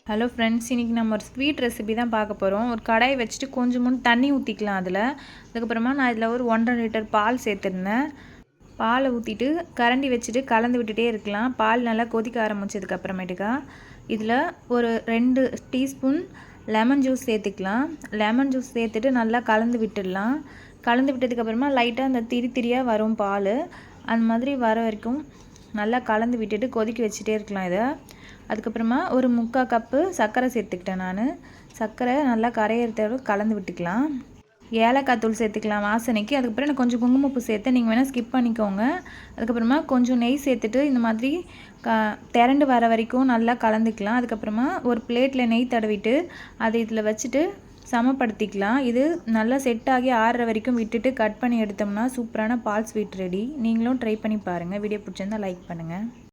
Hello friends, இன்றைக்கி நம்ம ஒரு ஸ்வீட் ரெசிபி தான் பார்க்க போகிறோம். ஒரு கடாய் வச்சுட்டு கொஞ்சம் தண்ணி ஊற்றிக்கலாம். அதுக்கப்புறமா நான் இதில் ஒரு 1.5 லிட்டர் பால் சேர்த்துருந்தேன். பாலை ஊற்றிட்டு கரண்டி வச்சுட்டு கலந்து விட்டுட்டே இருக்கலாம். பால் நல்லா கொதிக்க ஆரம்பித்ததுக்கப்புறமேட்டுக்கா இதில் ஒரு 2 டீஸ்பூன் லெமன் ஜூஸ் சேர்த்துக்கலாம். லெமன் ஜூஸ் சேர்த்துட்டு நல்லா கலந்து விட்டுடலாம். கலந்து விட்டதுக்கப்புறமா லைட்டாக அந்த திரியாக வரும் பால், அந்த மாதிரி வர வரைக்கும் நல்லா கலந்து விட்டுட்டு கொதிக்க வச்சுட்டே இருக்கலாம். அதுக்கப்புறமா ஒரு 3/4 கப்பு சர்க்கரை சேர்த்துக்கிட்டேன். நான் சர்க்கரை நல்லா கரையிறதோடு கலந்து விட்டுக்கலாம். ஏலக்காய் தூள் சேர்த்துக்கலாம் வாசனைக்கு. அதுக்கப்புறம் நான் கொஞ்சம் குங்குமப்பூ சேர்த்து, நீங்கள் வேணால் ஸ்கிப் பண்ணிக்கோங்க. அதுக்கப்புறமா கொஞ்சம் நெய் சேர்த்துட்டு இந்த மாதிரி திரண்டு வர வரைக்கும் நல்லா கலந்துக்கலாம். அதுக்கப்புறமா ஒரு பிளேட்டில் நெய் தடவிட்டு அதை இதில் வச்சுட்டு சமப்படுத்திக்கலாம். இது நல்லா செட் ஆகி ஆறுற வரைக்கும் விட்டுட்டு கட் பண்ணி எடுத்தோம்னா சூப்பரான பால் ஸ்வீட் ரெடி. நீங்களும் ட்ரை பண்ணி பாருங்கள். வீடியோ பிடிச்சிருந்தால் லைக் பண்ணுங்கள்.